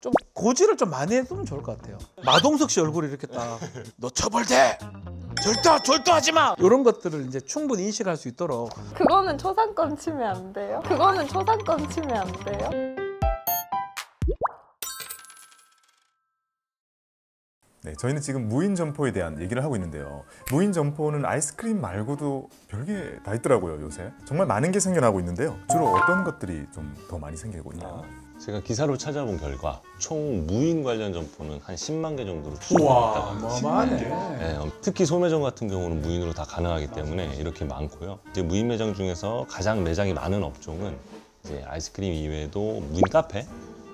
좀 고지를 좀 많이 해두면 좋을 것 같아요. 마동석 씨 얼굴이 이렇게 딱 너 처벌돼! 절도하지 마! 이런 것들을 이제 충분히 인식할 수 있도록. 그거는 초상권 침해 안 돼요? 그거는 초상권 침해 안 돼요? 네, 저희는 지금 무인 점포에 대한 얘기를 하고 있는데요. 무인 점포는 아이스크림 말고도 별게 다 있더라고요, 요새. 정말 많은 게 생겨나고 있는데요. 주로 어떤 것들이 좀 더 많이 생기고 있나요? 제가 기사로 찾아본 결과 총 무인 관련 점포는 한 10만 개 정도로 추정했다고 합니다. 어마어마하네. 네, 특히 소매점 같은 경우는 무인으로 다 가능하기 때문에 이렇게 많고요. 이제 무인 매장 중에서 가장 매장이 많은 업종은 이제 아이스크림 이외에도 무인 카페,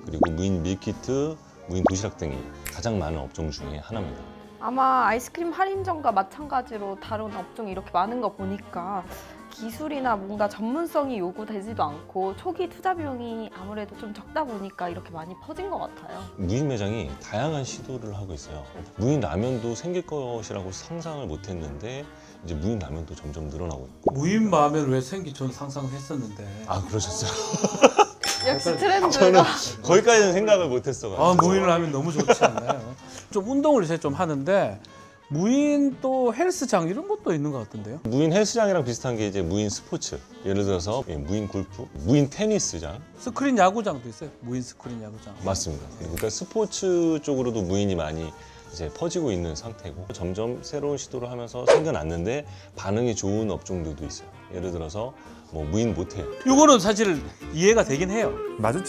그리고 무인 밀키트, 무인 도시락 등이 가장 많은 업종 중에 하나입니다. 아마 아이스크림 할인점과 마찬가지로 다른 업종이 이렇게 많은 거 보니까 기술이나 뭔가 전문성이 요구되지도 않고 초기 투자 비용이 아무래도 좀 적다 보니까 이렇게 많이 퍼진 것 같아요. 무인 매장이 다양한 시도를 하고 있어요. 무인 라면도 생길 것이라고 상상을 못했는데 이제 무인 라면도 점점 늘어나고 있고. 무인 라면 왜 생기 전 상상했었는데. 아, 그러셨어요? 역시 트렌드가. 저는 거기까지는 생각을 못했어가지고. 아, 무인 라면 너무 좋지 않나요? 좀 운동을 이제 좀 하는데 무인 또 헬스장 이런 것도 있는 것 같던데요? 무인 헬스장이랑 비슷한 게 이제 무인 스포츠. 예를 들어서 무인 골프, 무인 테니스장. 스크린 야구장도 있어요. 무인 스크린 야구장. 맞습니다. 그러니까 스포츠 쪽으로도 무인이 많이 이제 퍼지고 있는 상태고 점점 새로운 시도를 하면서 생겨났는데 반응이 좋은 업종들도 있어요. 예를 들어서 뭐 무인 모텔. 이거는 사실 이해가 되긴 해요.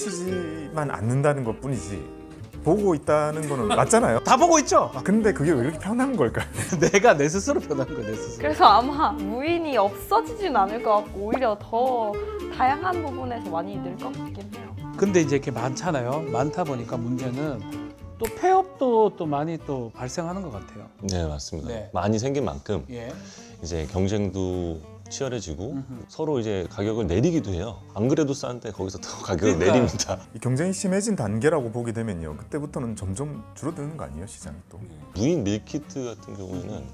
마주치지만 않는다는 것 뿐이지 보고 있다는 거는 맞잖아요. 다 보고 있죠? 근데 그게 왜 이렇게 편한 걸까요? 내가 내 스스로 변한 거야, 내 스스로. 그래서 아마 무인이 없어지진 않을 것 같고 오히려 더 다양한 부분에서 많이 늘 것 같긴 해요. 근데 이제 이렇게 많잖아요. 많다 보니까 문제는 또 폐업도 또 많이 또 발생하는 것 같아요. 네, 맞습니다. 네. 많이 생긴 만큼 예. 이제 경쟁도 치열해지고 서로 이제 가격을 내리기도 해요. 안 그래도 싼데 거기서 더 가격을 그러니까. 내립니다. 이 경쟁이 심해진 단계라고 보게 되면요. 그때부터는 점점 줄어드는 거 아니에요, 시장이 또? 무인 밀키트 같은 경우에는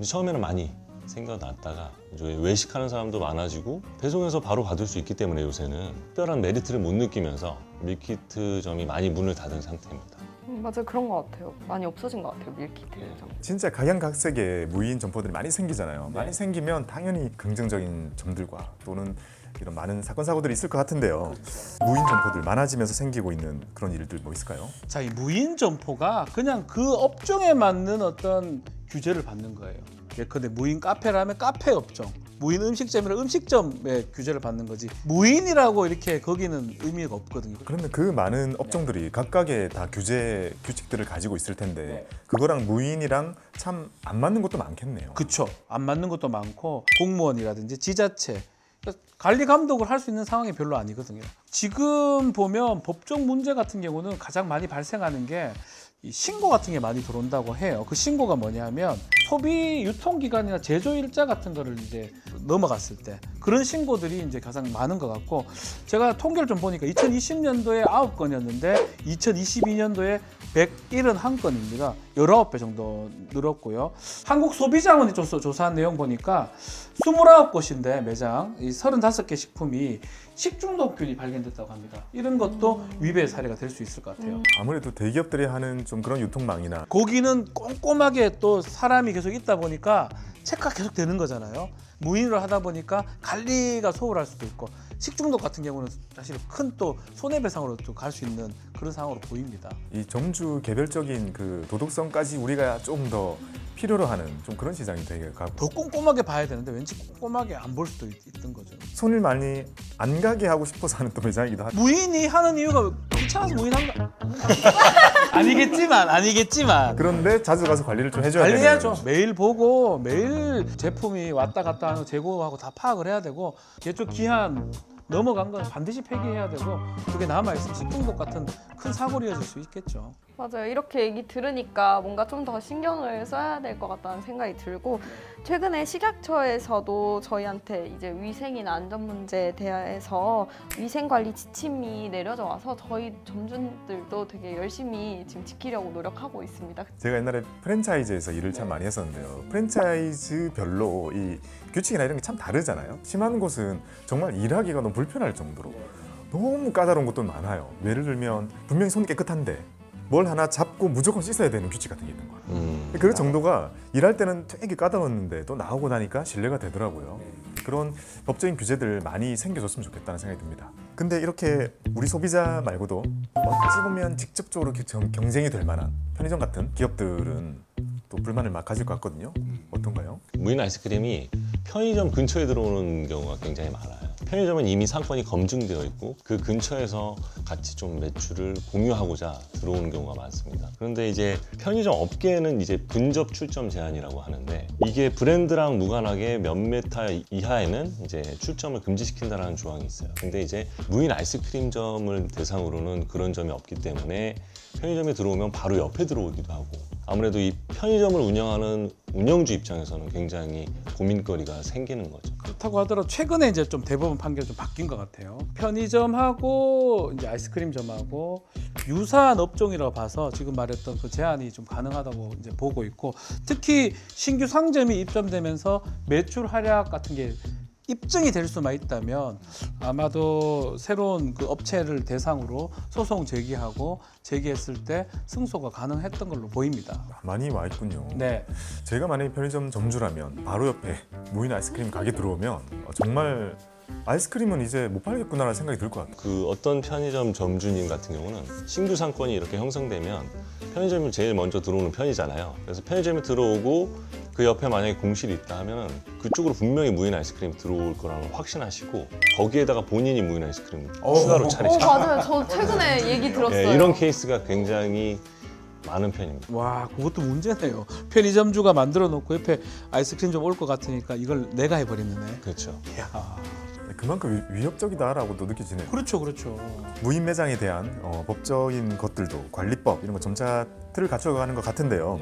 처음에는 많이 생겨났다가 이제 외식하는 사람도 많아지고 배송해서 바로 받을 수 있기 때문에 요새는 특별한 메리트를 못 느끼면서 밀키트점이 많이 문을 닫은 상태입니다. 맞아요. 그런 것 같아요. 많이 없어진 것 같아요. 밀키트 점. 진짜 각양각색의 무인 점포들이 많이 생기잖아요. 많이 생기면 당연히 긍정적인 점들과 또는 이런 많은 사건 사고들이 있을 것 같은데요. 무인 점포들 많아지면서 생기고 있는 그런 일들 뭐 있을까요? 자, 이 무인 점포가 그냥 그 업종에 맞는 어떤 규제를 받는 거예요. 예컨대 무인 카페라면 카페 업종, 무인 음식점이라면 음식점의 규제를 받는 거지 무인이라고 이렇게 거기는 의미가 없거든요. 그런데 그 많은 업종들이 각각의 다 규제 규칙들을 가지고 있을 텐데 그거랑 무인이랑 참 안 맞는 것도 많겠네요. 그쵸. 안 맞는 것도 많고 공무원이라든지 지자체 관리 감독을 할 수 있는 상황이 별로 아니거든요. 지금 보면 법적 문제 같은 경우는 가장 많이 발생하는 게 이 신고 같은 게 많이 들어온다고 해요. 그 신고가 뭐냐면 소비 유통기간이나 제조 일자 같은 거를 이제 넘어갔을 때 그런 신고들이 이제 가장 많은 것 같고 제가 통계를 좀 보니까 2020년도에 9건이었는데 2022년도에 171건입니다. 19배 정도 늘었고요. 한국소비자원이 조사한 내용 보니까 29곳인데 매장 이 35개 식품이 식중독균이 발견됐다고 합니다. 이런 것도 위배의 사례가 될 수 있을 것 같아요. 아무래도 대기업들이 하는 좀 그런 유통망이나 거기는 꼼꼼하게 또 사람이 계속 있다 보니까 체크가 계속 되는 거잖아요. 무인으로 하다 보니까 관리가 소홀할 수도 있고 식중독 같은 경우는 사실 큰 또 손해배상으로 또 갈 수 있는 그런 상황으로 보입니다. 이 점주 개별적인 그 도덕성까지 우리가 좀 더 필요로 하는 좀 그런 시장이 되게 가고 더 꼼꼼하게 봐야 되는데 왠지 꼼꼼하게 안 볼 수도 있던 거죠. 손을 많이 안 가게 하고 싶어서 하는 또 매장이기도 하죠. 무인이 하는 이유가 귀찮아서 무인한 거 아니겠지만 그런데 자주 가서 관리를 좀 해줘야 되는 관리해야죠. 매일 보고 매일 제품이 왔다 갔다 하는 재고하고 다 파악을 해야 되고 예쪽 기한 넘어간 건 반드시 폐기해야 되고 그게 남아있으면 식중독 같은 큰 사고를 이어질 수 있겠죠. 맞아요. 이렇게 얘기 들으니까 뭔가 좀 더 신경을 써야 될 것 같다는 생각이 들고 최근에 식약처에서도 저희한테 이제 위생이나 안전 문제에 대해서 위생관리 지침이 내려져 와서 저희 점주들도 되게 열심히 지금 지키려고 노력하고 있습니다. 제가 옛날에 프랜차이즈에서 일을 참 많이 했었는데요. 프랜차이즈별로 이 규칙이나 이런 게 참 다르잖아요. 심한 곳은 정말 일하기가 너무 불편할 정도로 너무 까다로운 것도 많아요. 예를 들면 분명히 손이 깨끗한데 뭘 하나 잡고 무조건 씻어야 되는 규칙 같은 게 있는 거예요. 그 정도가 일할 때는 되게 까다로웠는데 또 나오고 나니까 신뢰가 되더라고요. 그런 법적인 규제들 많이 생겨줬으면 좋겠다는 생각이 듭니다. 근데 이렇게 우리 소비자 말고도 어찌 보면 직접적으로 경쟁이 될 만한 편의점 같은 기업들은 또 불만을 막 가질 것 같거든요. 어떤가요? 무인 아이스크림이 편의점 근처에 들어오는 경우가 굉장히 많아요. 편의점은 이미 상권이 검증되어 있고 그 근처에서 같이 좀 매출을 공유하고자 들어오는 경우가 많습니다. 그런데 이제 편의점 업계에는 이제 분접 출점 제한이라고 하는데 이게 브랜드랑 무관하게 몇 메타 이하에는 이제 출점을 금지시킨다는 조항이 있어요. 근데 이제 무인 아이스크림점을 대상으로는 그런 점이 없기 때문에 편의점에 들어오면 바로 옆에 들어오기도 하고 아무래도 이 편의점을 운영하는 운영주 입장에서는 굉장히 고민거리가 생기는 거죠. 그렇다고 하더라도 최근에 이제 좀 대법원 판결이 좀 바뀐 것 같아요. 편의점하고 이제 아이스크림점하고 유사한 업종이라고 봐서 지금 말했던 그 제한이 좀 가능하다고 이제 보고 있고, 특히 신규 상점이 입점되면서 매출 하락 같은 게 입증이 될 수만 있다면 아마도 새로운 그 업체를 대상으로 소송 제기하고 제기했을 때 승소가 가능했던 걸로 보입니다. 많이 와 있군요. 네. 제가 만약에 편의점 점주라면 바로 옆에 무인 아이스크림 가게 들어오면 정말 아이스크림은 이제 못 팔겠구나라는 생각이 들 것 같아요. 그 어떤 편의점 점주님 같은 경우는 신규 상권이 이렇게 형성되면 편의점이 제일 먼저 들어오는 편이잖아요. 그래서 편의점에 들어오고 그 옆에 만약에 공실이 있다 하면 그쪽으로 분명히 무인 아이스크림 들어올 거라고 확신하시고 거기에다가 본인이 무인 아이스크림 추가로 차리시죠. 맞아요. 저 최근에 얘기 들었어요. 네, 이런 케이스가 굉장히 많은 편입니다. 와, 그것도 문제네요. 편의점주가 만들어 놓고 옆에 아이스크림 좀 올 것 같으니까 이걸 내가 해버리는 애. 그렇죠. 이야. 그만큼 위협적이다라고도 느껴지네요. 그렇죠, 그렇죠. 무인 매장에 대한 법적인 것들도 관리법 이런 거 점차 틀을 갖춰가는 것 같은데요.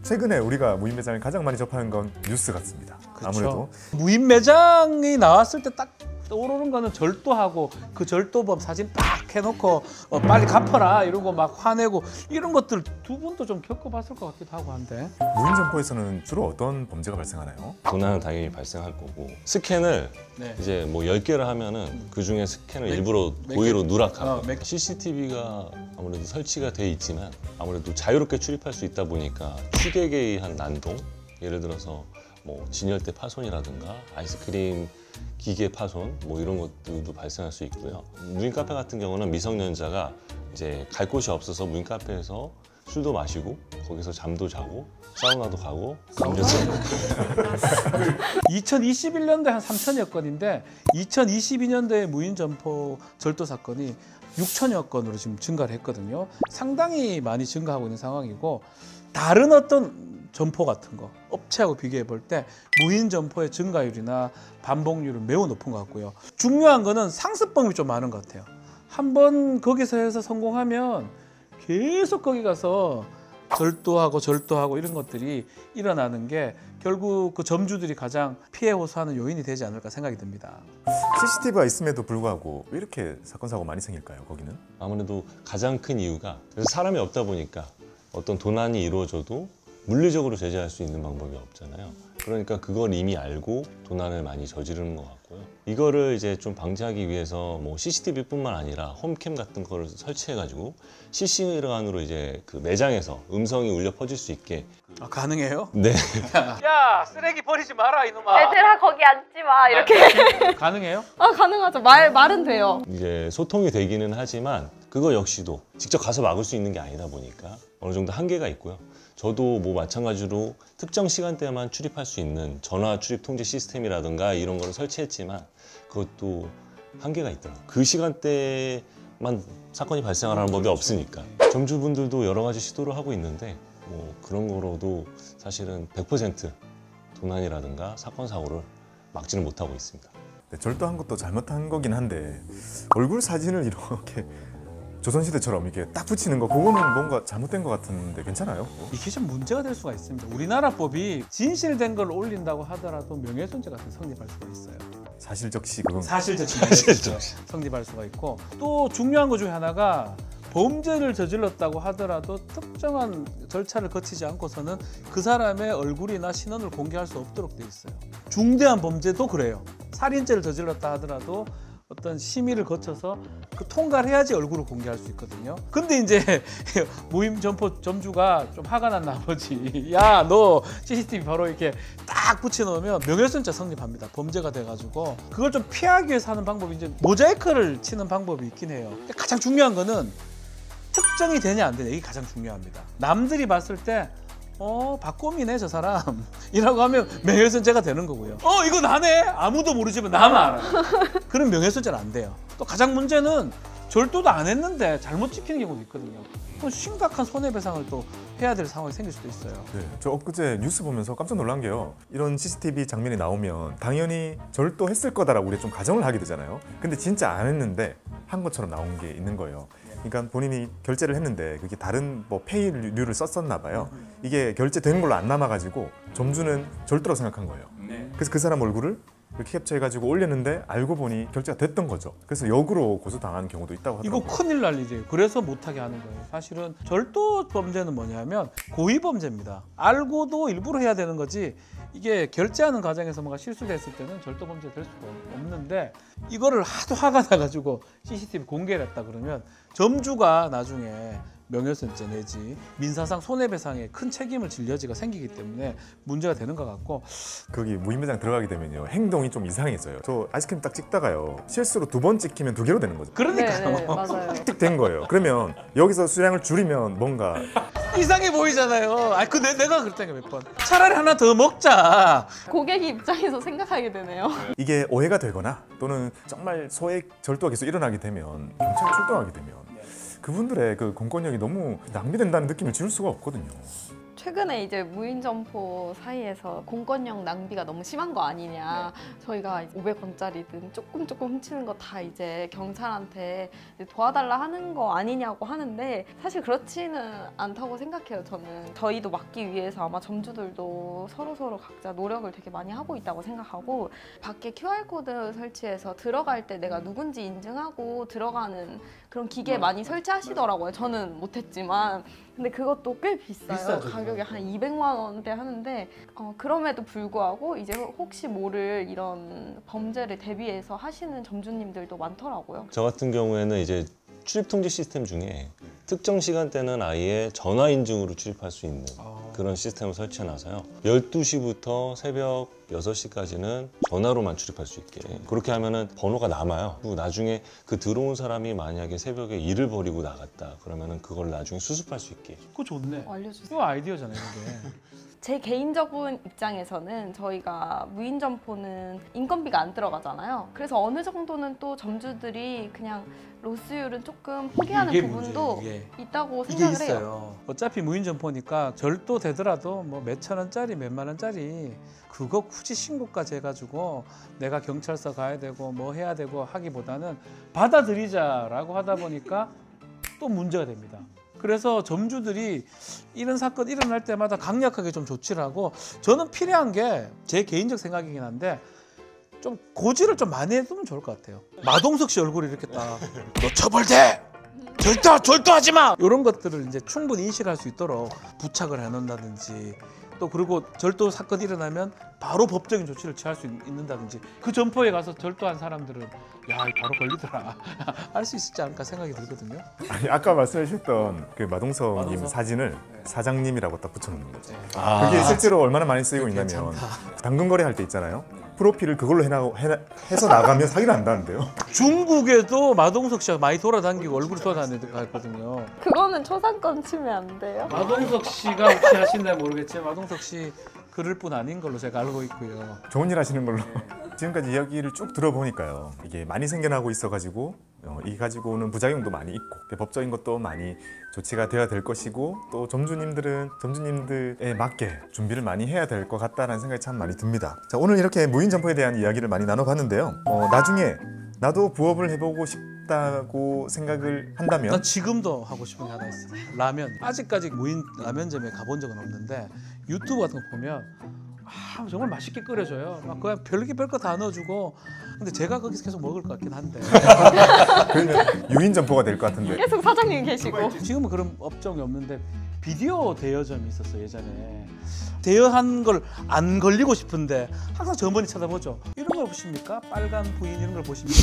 최근에 우리가 무인 매장을 가장 많이 접하는 건 뉴스 같습니다. 그렇죠. 아무래도 무인 매장이 나왔을 때 딱 떠오르는 거는 절도하고 그 절도범 사진 딱 해놓고 빨리 갚아라 이러고 막 화내고 이런 것들 두 분도 좀 겪어봤을 것 같기도 하고 한데. 무인 점포에서는 주로 어떤 범죄가 발생하나요? 도난은 당연히 발생할 거고 스캔을 네. 이제 뭐 10개를 하면은 그 중에 스캔을 일부러 몇 고의로 개? 누락하고 몇 개? CCTV가 아무래도 설치가 돼 있지만 아무래도 자유롭게 출입할 수 있다 보니까 취객에 의한 난동, 예를 들어서 뭐 진열대 파손이라든가 아이스크림 기계 파손 뭐 이런 것들도 발생할 수 있고요. 무인 카페 같은 경우는 미성년자가 이제 갈 곳이 없어서 무인 카페에서 술도 마시고 거기서 잠도 자고 사우나도 가고 음료수 2021년도에 한 3천여 건인데 2022년도에 무인 점포 절도 사건이 6천여 건으로 지금 증가를 했거든요. 상당히 많이 증가하고 있는 상황이고, 다른 어떤 점포 같은 거 업체하고 비교해 볼 때 무인 점포의 증가율이나 반복률은 매우 높은 것 같고요. 중요한 거는 상습범위 좀 많은 것 같아요. 한번 거기서 해서 성공하면 계속 거기 가서 절도하고 이런 것들이 일어나는 게 결국 그 점주들이 가장 피해 호소하는 요인이 되지 않을까 생각이 듭니다. CCTV가 있음에도 불구하고 왜 이렇게 사건 사고 많이 생길까요? 거기는? 아무래도 가장 큰 이유가 그래서 사람이 없다 보니까 어떤 도난이 이루어져도 물리적으로 제재할 수 있는 방법이 없잖아요. 그러니까 그걸 이미 알고 도난을 많이 저지르는 것 같고요. 이거를 이제 좀 방지하기 위해서 뭐 CCTV뿐만 아니라 홈캠 같은 거를 설치해가지고 실시간으로 이제 그 매장에서 음성이 울려 퍼질 수 있게. 아, 가능해요? 네. 야, 쓰레기 버리지 마라 이놈아. 얘들아 거기 앉지 마 이렇게. 가능해요? 아 가능하죠. 말은 돼요. 이제 소통이 되기는 하지만 그거 역시도 직접 가서 막을 수 있는 게 아니다 보니까 어느 정도 한계가 있고요. 저도 뭐 마찬가지로 특정 시간대만 출입할 수 있는 전화 출입 통제 시스템이라든가 이런 거를 설치했지만 그것도 한계가 있더라고요. 그 시간대만 사건이 발생하라는 법이 없으니까. 점주분들도 여러 가지 시도를 하고 있는데 뭐 그런 거로도 사실은 100% 도난이라든가 사건 사고를 막지는 못하고 있습니다. 네, 절도한 것도 잘못한 거긴 한데 얼굴 사진을 이렇게 조선시대처럼 이렇게 딱 붙이는 거 그거는 뭔가 잘못된 것 같은데 괜찮아요? 이게 좀 문제가 될 수가 있습니다. 우리나라 법이 진실된 걸 올린다고 하더라도 명예훼손죄 같은 성립할 수가 있어요. 사실적시 그건 사실적시 성립할 수가 있고, 또 중요한 것 중에 하나가 범죄를 저질렀다고 하더라도 특정한 절차를 거치지 않고서는 그 사람의 얼굴이나 신원을 공개할 수 없도록 돼 있어요. 중대한 범죄도 그래요. 살인죄를 저질렀다 하더라도 어떤 심의를 거쳐서 그 통과를 해야지 얼굴을 공개할 수 있거든요. 근데 이제 무임 점포 점주가 좀 화가 난 나머지 야, 너 CCTV 바로 이렇게 딱 붙여놓으면 명예훼손죄 성립합니다. 범죄가 돼가지고 그걸 좀 피하기 위해서 하는 방법이 이제 모자이크를 치는 방법이 있긴 해요. 가장 중요한 거는 특정이 되냐 안 되냐, 이게 가장 중요합니다. 남들이 봤을 때 박곰이네 저 사람 이라고 하면 명예훼손죄가 되는 거고요. 이거 나네? 아무도 모르지만 나만 알아요. 그럼 명예훼손죄는 안 돼요. 또 가장 문제는 절도도 안 했는데 잘못 찍히는 경우도 있거든요. 그럼 심각한 손해배상을 또 해야 될 상황이 생길 수도 있어요. 네, 저 엊그제 뉴스 보면서 깜짝 놀란 게요. 이런 CCTV 장면이 나오면 당연히 절도했을 거다라고 우리가 좀 가정을 하게 되잖아요. 근데 진짜 안 했는데 한 것처럼 나온 게 있는 거예요. 그러니까 본인이 결제를 했는데 그게 다른 뭐 페이류를 썼었나 봐요. 이게 결제된 걸로 안 남아가지고 점주는 절도라고 생각한 거예요. 그래서 그 사람 얼굴을 이렇게 캡처해가지고 올렸는데 알고 보니 결제가 됐던 거죠. 그래서 역으로 고소당하는 경우도 있다고 하더라고요. 이거 큰일 날 일이에요. 그래서 못하게 하는 거예요. 사실은 절도 범죄는 뭐냐면 고의 범죄입니다. 알고도 일부러 해야 되는 거지, 이게 결제하는 과정에서 뭔가 실수가 있을 때는 절도 범죄 될 수가 없는데, 이거를 하도 화가 나가지고 CCTV 공개를 했다 그러면 점주가 나중에 명예훼손죄 내지 민사상 손해배상에 큰 책임을 질 여지가 생기기 때문에 문제가 되는 것 같고. 거기 무인매장 들어가게 되면요, 행동이 좀 이상해져요. 저 아이스크림 딱 찍다가요, 실수로 2번 찍히면 2개로 되는 거죠. 그러니까요. 네, 맞아요. 틱 된 거예요. 그러면 여기서 수량을 줄이면 뭔가 이상해 보이잖아요. 내가 그랬다니까 몇 번. 차라리 하나 더 먹자. 고객 입장에서 생각하게 되네요. 이게 오해가 되거나 또는 정말 소액 절도가 계속 일어나게 되면, 경찰이 출동하게 되면 그분들의 그 공권력이 너무 낭비된다는 느낌을 지울 수가 없거든요. 최근에 이제 무인 점포 사이에서 공권력 낭비가 너무 심한 거 아니냐. 저희가 500원짜리든 조금 훔치는 거 다 이제 경찰한테 이제 도와달라 하는 거 아니냐고 하는데, 사실 그렇지는 않다고 생각해요. 저는 저희도 막기 위해서 아마 점주들도 서로 각자 노력을 되게 많이 하고 있다고 생각하고, 밖에 QR코드 설치해서 들어갈 때 내가 누군지 인증하고 들어가는 그런 기계 많이 설치하시더라고요. 저는 못했지만. 근데 그것도 꽤 비싸요. 비싸죠. 가격이 한 200만 원대 하는데 그럼에도 불구하고 이제 혹시 모를 이런 범죄를 대비해서 하시는 점주님들도 많더라고요. 저 같은 경우에는 이제 출입 통제 시스템 중에 특정 시간대는 아예 전화 인증으로 출입할 수 있는 그런 시스템을 설치해놔서요. 12시부터 새벽 6시까지는 전화로만 출입할 수 있게. 그렇게 하면은 번호가 남아요. 그리고 나중에 그 들어온 사람이 만약에 새벽에 일을 벌이고 나갔다 그러면은 그걸 나중에 수습할 수 있게. 그거 좋네. 알려주세요. 이거 아이디어잖아요, 이게. 제 개인적인 입장에서는 저희가 무인 점포는 인건비가 안 들어가잖아요. 그래서 어느 정도는 또 점주들이 그냥 로스율은 조금 포기하는 이게 부분도 문제예요, 있다고 이게 생각을 해요. 있어요. 어차피 무인 점포니까 절도 되더라도 뭐 몇천 원짜리 몇만 원짜리 그거 굳이 신고까지 해가지고 내가 경찰서 가야 되고 뭐 해야 되고 하기보다는 받아들이자라고 하다 보니까 또 문제가 됩니다. 그래서 점주들이 이런 사건 일어날 때마다 강력하게 좀 조치를 하고, 저는 필요한 게 제 개인적 생각이긴 한데 좀 고지를 좀 많이 해두면 좋을 것 같아요. 마동석 씨 얼굴이 이렇게 딱 너 처벌돼! 절도하지 마! 이런 것들을 이제 충분히 인식할 수 있도록 부착을 해놓는다든지, 또 그리고 절도 사건이 일어나면 바로 법적인 조치를 취할 수 있는다든지, 그 점포에 가서 절도한 사람들은 야, 바로 걸리더라 할 수 있지 않을까 생각이 들거든요. 아니, 아까 말씀하셨던 그 마동석님 마동석? 사진을 사장님이라고 딱 붙여놓는 거죠. 아, 그게 실제로 얼마나 많이 쓰이고 있냐면, 괜찮다. 당근거래 할 때 있잖아요. 프로필을 그걸로 해서 나가면 사기를 안다는데요. 중국에도 마동석 씨가 많이 돌아다니고 얼굴이 돌아다니거든요. 그거는 초상권 치면 안 돼요? 마동석 씨가 혹시 하신다면 모르겠지만 마동석 씨 그럴 뿐 아닌 걸로 제가 알고 있고요. 좋은 일 하시는 걸로. 지금까지 이야기를 쭉 들어보니까요, 이게 많이 생겨나고 있어가지고 이 가지고는 부작용도 많이 있고 법적인 것도 많이 조치가 되어야 될 것이고, 또 점주님들에 맞게 준비를 많이 해야 될 것 같다는 생각이 참 많이 듭니다. 자, 오늘 이렇게 무인 점포에 대한 이야기를 많이 나눠봤는데요. 나중에 나도 부업을 해보고 싶다고 생각을 한다면, 난 지금도 하고 싶은 게 하나 있어. 라면. 아직까지 무인 라면점에 가본 적은 없는데 유튜브 같은 거 보면 정말 맛있게 끓여줘요. 막 그냥 별거 다 넣어주고. 근데 제가 거기서 계속 먹을 것 같긴 한데. 그러면 유인 점포가 될 것 같은데. 계속 사장님 계시고. 지금은 그런 업종이 없는데 비디오 대여점이 있었어 예전에. 대여한 걸 안 걸리고 싶은데 항상 점원이 쳐다보죠. 이런 걸 보십니까? 빨간 부인 이런 걸 보십니까?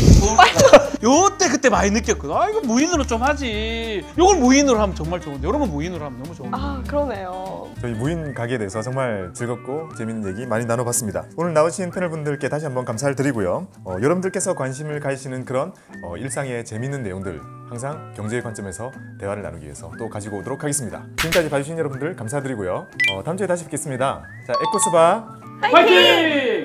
요때 그때 많이 느꼈거든. 아 이거 무인으로 좀 하지. 이걸 무인으로 하면 정말 좋은데 여러분 무인으로 하면 너무 좋은데. 아 그러네요. 저희 무인 가게에 대해서 정말 즐겁고 재밌는 얘기 많이 나눠봤습니다. 오늘 나오신 패널분들께 다시 한번 감사를 드리고요. 여러분들께서 관심을 가지시는 그런 일상의 재밌는 내용들 항상 경제의 관점에서 대화를 나누기 위해서 또 가지고 오도록 하겠습니다. 지금까지 봐주신 여러분들 감사드리고요. 다음 주에 다시 뵙겠습니다. 자, 에코스바 파이팅!